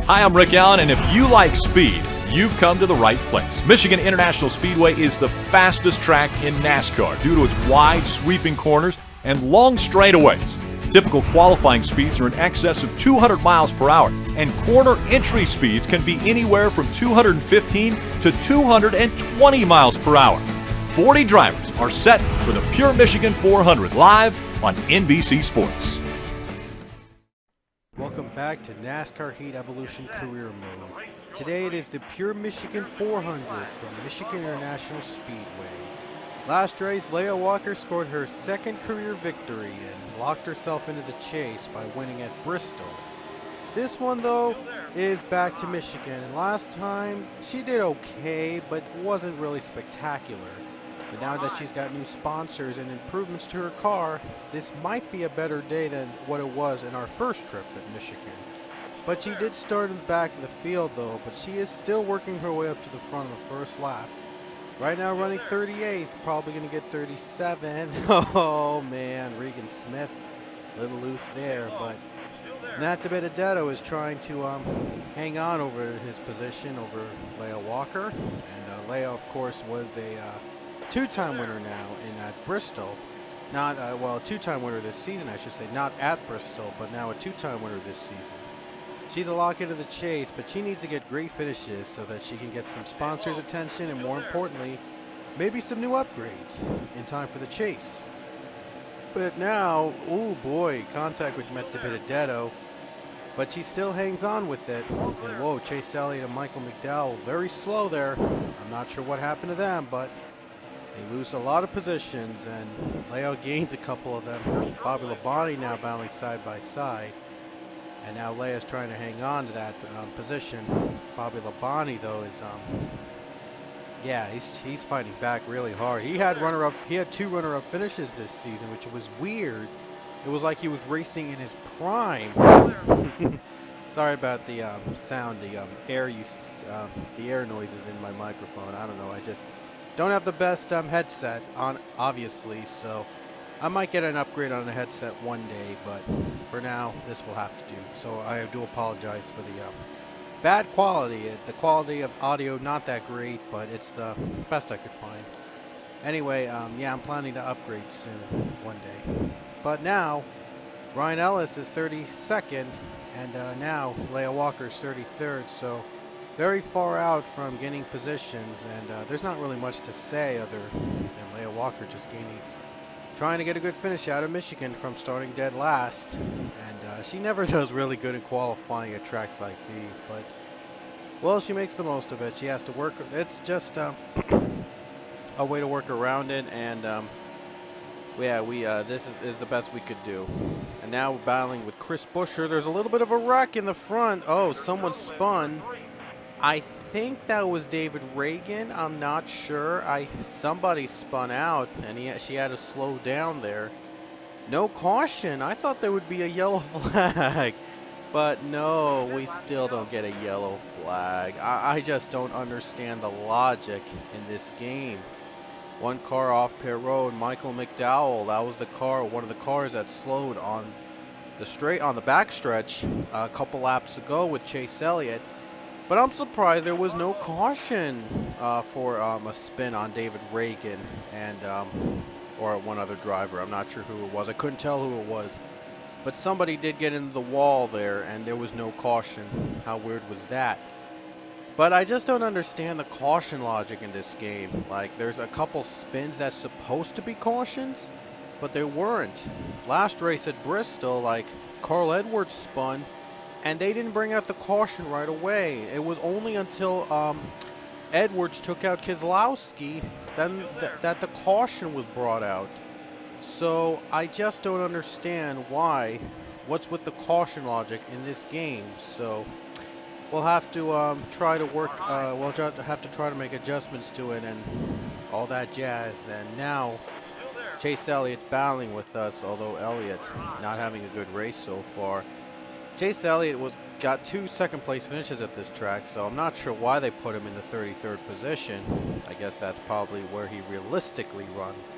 Hi, I'm Rick Allen, and if you like speed, you've come to the right place. Michigan International Speedway is the fastest track in NASCAR due to its wide, sweeping corners and long straightaways. Typical qualifying speeds are in excess of 200 miles per hour, and corner entry speeds can be anywhere from 215 to 220 miles per hour. 40 drivers are set for the Pure Michigan 400 live on NBC Sports. Welcome back to NASCAR Heat Evolution Career Mode. Today it is the Pure Michigan 400 from Michigan International Speedway. Last race, Leah Walker scored her second career victory and locked herself into the chase by winning at Bristol. This one, though, is back to Michigan, and last time she did okay, but wasn't really spectacular. But now that she's got new sponsors and improvements to her car, this might be a better day than what it was in our first trip at Michigan. But she did start in the back of the field, though, but she is still working her way up to the front of the first lap. Right now running 38th, probably going to get 37. Oh man, Regan Smith, a little loose there, but Nat Benedetto is trying to hang on over his position over Leah Walker. And Leah, of course, was a two-time winner now in Bristol. Not, well, a two-time winner this season, I should say. Not at Bristol, but now a two-time winner this season. She's a lock into the chase, but she needs to get great finishes so that she can get some sponsors' attention and, more importantly, maybe some new upgrades in time for the chase. But now, oh boy, contact with Nat Benedetto, but she still hangs on with it. And whoa, Chase Elliott and Michael McDowell, very slow there. I'm not sure what happened to them, but they lose a lot of positions, and Leo gains a couple of them. Bobby Labonte now battling side by side. And now Leia's trying to hang on to that position. Bobby Labonte, though, is yeah, he's fighting back really hard. He had two runner-up finishes this season, which was weird. It was like he was racing in his prime. Sorry about the sound, the air noises in my microphone. I don't know. I just don't have the best headset on, obviously, so I might get an upgrade on the headset one day, but for now, this will have to do. So I do apologize for the bad quality. The quality of audio, not that great, but it's the best I could find. Anyway, yeah, I'm planning to upgrade soon, one day. But now, Ryan Ellis is 32nd, and now Leah Walker's 33rd, so very far out from gaining positions, and there's not really much to say other than Leah Walker just trying to get a good finish out of Michigan from starting dead last. And she never does really good at qualifying at tracks like these, but, well, she makes the most of it. She has to work. It's just a way to work around it, and yeah, this is the best we could do. And now we're battling with Chris Buescher. There's a little bit of a wreck in the front. Oh, someone spun. I think that was David Reagan. I'm not sure. Somebody spun out, and she had to slow down there. No caution. I thought there would be a yellow flag, but no, we still don't get a yellow flag. I just don't understand the logic in this game. One car off pit road, Michael McDowell. That was one of the cars that slowed on the backstretch a couple laps ago with Chase Elliott. But I'm surprised there was no caution for a spin on David Reagan and or one other driver. I'm not sure who it was. I couldn't tell who it was. But somebody did get into the wall there, and there was no caution. How weird was that? But I just don't understand the caution logic in this game. Like, there's a couple spins that's supposed to be cautions, but they weren't. Last race at Bristol, like, Carl Edwards spun, and they didn't bring out the caution right away. It was only until Edwards took out Keselowski then that the caution was brought out. So I just don't understand what's with the caution logic in this game. So we'll have to try to work. We'll have to try to make adjustments to it and all that jazz. And now Chase Elliott's battling with us, although Elliott not having a good race so far. Chase Elliott got 2 second-place finishes at this track, so I'm not sure why they put him in the 33rd position. I guess that's probably where he realistically runs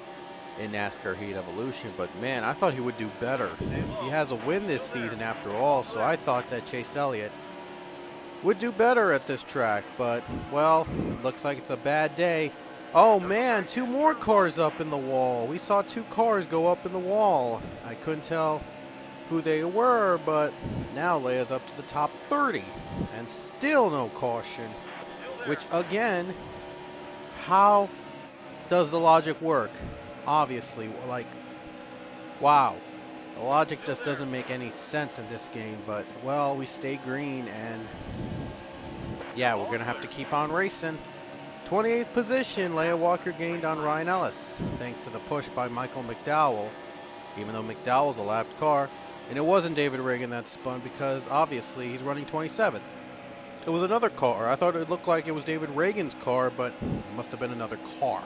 in NASCAR Heat Evolution. But, man, I thought he would do better. He has a win this season after all, so I thought that Chase Elliott would do better at this track, but, well, looks like it's a bad day. Oh man, 2 more cars up in the wall. We saw 2 cars go up in the wall. I couldn't tell who they were, but now Leia's up to the top 30 and still no caution, which again, how does the logic work? Obviously, like, wow. The logic just doesn't make any sense in this game, but, well, we stay green, and yeah, we're going to have to keep on racing. 28th position, Leia Walker gained on Ryan Ellis, thanks to the push by Michael McDowell, even though McDowell's a lapped car. And it wasn't David Reagan that spun because, obviously, he's running 27th. It was another car. I thought it looked like it was David Reagan's car, but it must have been another car.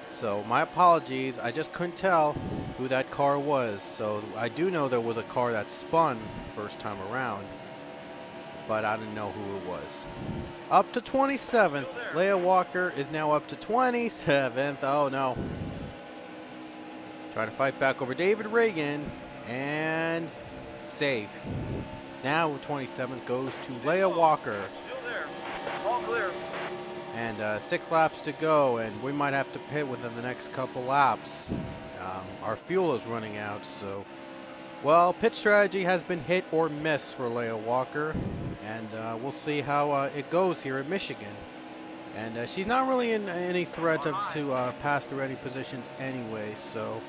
So, my apologies. I just couldn't tell who that car was. So, I do know there was a car that spun first time around, but I didn't know who it was. Up to 27th. Leia Walker is now up to 27th. Oh, no. Trying to fight back over David Reagan. And safe. Now 27th goes to Leia Walker. Still there. All clear. And 6 laps to go, and we might have to pit within the next couple laps. Our fuel is running out, so, well, pit strategy has been hit or miss for Leia Walker, and we'll see how it goes here at Michigan. And she's not really in any threat to pass through any positions anyway, so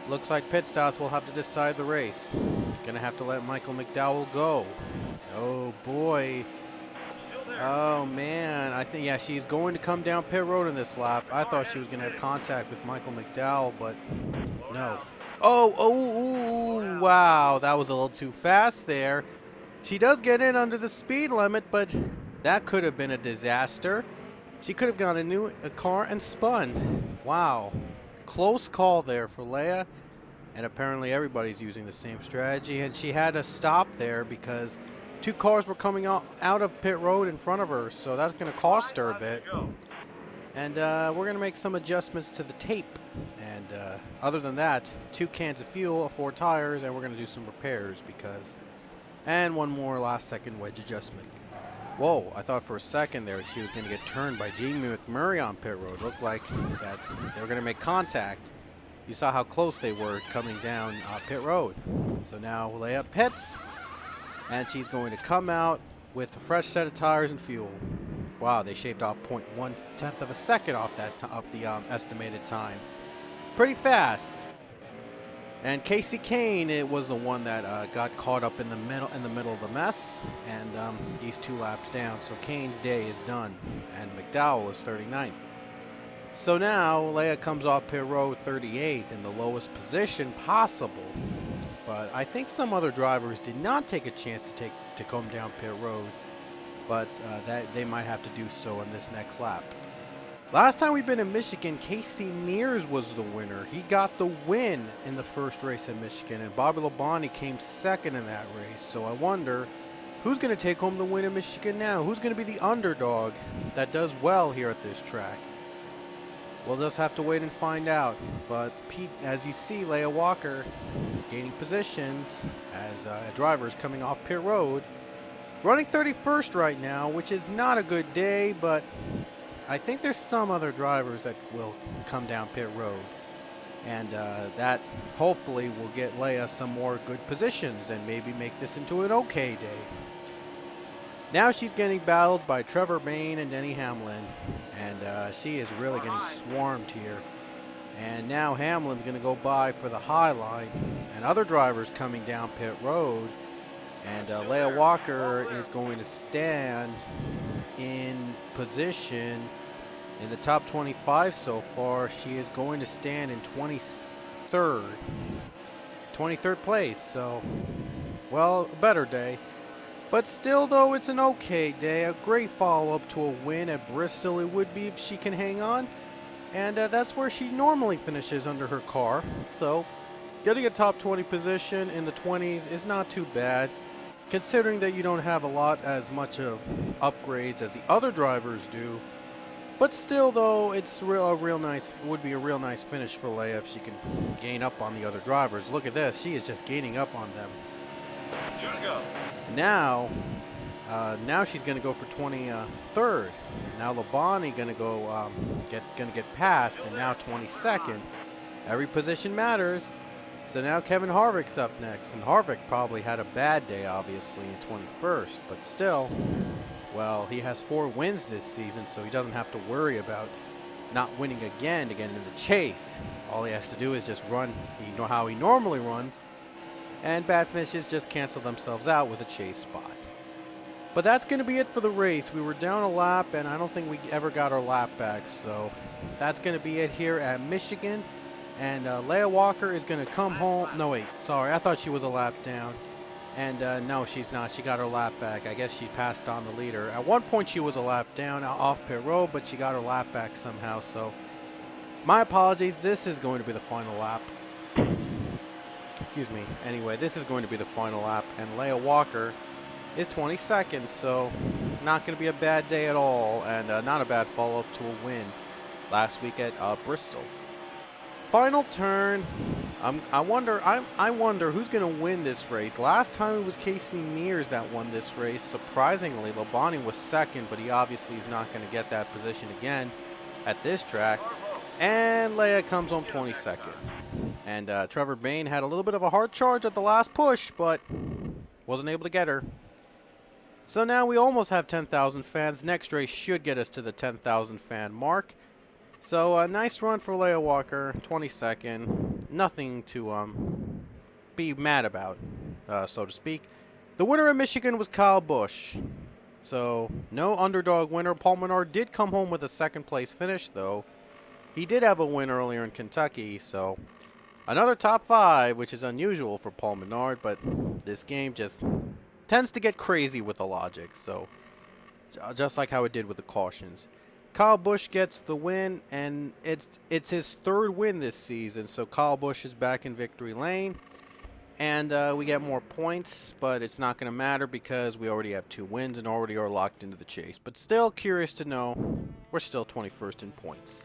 looks like pit stops will have to decide the race. Gonna have to let Michael McDowell go. Oh boy. Oh man, I think, yeah, she's going to come down pit road in this lap. I thought she was gonna have contact with Michael McDowell, but no. Oh, wow, that was a little too fast there. She does get in under the speed limit, but that could have been a disaster. She could have got a car and spun. Wow. Close call there for Leia, and apparently everybody's using the same strategy, and she had to stop there because 2 cars were coming out of pit road in front of her, so that's going to cost her a bit. And we're going to make some adjustments to the tape, and other than that, 2 cans of fuel, 4 tires, and we're going to do some repairs because, and 1 more last second wedge adjustment. Whoa, I thought for a second there she was going to get turned by Jamie McMurray on pit road. Looked like that they were going to make contact. You saw how close they were coming down pit road. So now Leia pits, and she's going to come out with a fresh set of tires and fuel. Wow, they shaved off 0.1 of a second off that off the estimated time. Pretty fast. And Casey Kane, it was the one that got caught up in the middle of the mess, and he's 2 laps down. So Kane's day is done, and McDowell is 39th. So now Leia comes off pit road 38th in the lowest position possible. But I think some other drivers did not take a chance to come down pit road, but that they might have to do so in this next lap. Last time we've been in Michigan, Casey Mears was the winner. He got the win in the first race in Michigan, and Bobby Labonte came second in that race. So I wonder who's going to take home the win in Michigan now? Who's going to be the underdog that does well here at this track? We'll just have to wait and find out. But Pete, as you see, Leia Walker gaining positions as drivers coming off pit road. Running 31st right now, which is not a good day, but I think there's some other drivers that will come down pit road, and that hopefully will get Leia some more good positions and maybe make this into an okay day. Now she's getting battled by Trevor Bayne and Denny Hamlin, and she is really getting swarmed here. And now Hamlin's going to go by for the high line, and other drivers coming down pit road, and Leia Walker is going to stand in position in the top 25 so far. She is going to stand in 23rd place, so, well, a better day. But still, though, it's an okay day. A great follow-up to a win at Bristol it would be if she can hang on, and that's where she normally finishes under her car. So getting a top 20 position in the 20s is not too bad, considering that you don't have as much of upgrades as the other drivers do. But still, though, it's would be a real nice finish for Leia if she can gain up on the other drivers. Look at this, she is just gaining up on them. Now Now she's going to go for 23rd. Now Labonte going to go get passed, and now 22nd. Every position matters. So now Kevin Harvick's up next, and Harvick probably had a bad day, obviously, in 21st, but still, well, he has 4 wins this season, so he doesn't have to worry about not winning again to get into the chase. All he has to do is just run how he normally runs, and bad finishes just cancel themselves out with a chase spot. But that's going to be it for the race. We were down a lap, and I don't think we ever got our lap back, so that's going to be it here at Michigan. And Leah Walker is going to come home. No, wait, sorry. I thought she was a lap down. And no, she's not. She got her lap back. I guess she passed on the leader. At one point, she was a lap down off pit road, but she got her lap back somehow. So my apologies. This is going to be the final lap. Excuse me. Anyway, this is going to be the final lap. And Leah Walker is 22nd, so not going to be a bad day at all. And not a bad follow-up to a win last week at Bristol. Final turn. I wonder who's going to win this race. Last time it was Casey Mears that won this race. Surprisingly, Labonte was second, but he obviously is not going to get that position again at this track. And Leah comes home 22nd. And Trevor Bayne had a little bit of a hard charge at the last push, but wasn't able to get her. So now we almost have 10,000 fans. Next race should get us to the 10,000 fan mark. So a nice run for Leah Walker, 22nd. Nothing to be mad about, so to speak. The winner of Michigan was Kyle Busch. So no underdog winner. Paul Menard did come home with a second place finish, though. He did have a win earlier in Kentucky, so another top 5, which is unusual for Paul Menard, but this game just tends to get crazy with the logic, so just like how it did with the cautions. Kyle Busch gets the win, and it's his 3rd win this season, so Kyle Busch is back in victory lane, and we get more points, but it's not going to matter because we already have 2 wins and already are locked into the chase. But still curious to know, we're still 21st in points.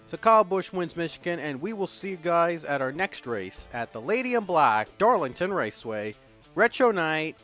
So Kyle Busch wins Michigan, and we will see you guys at our next race at the Lady in Black Darlington Raceway Retro Night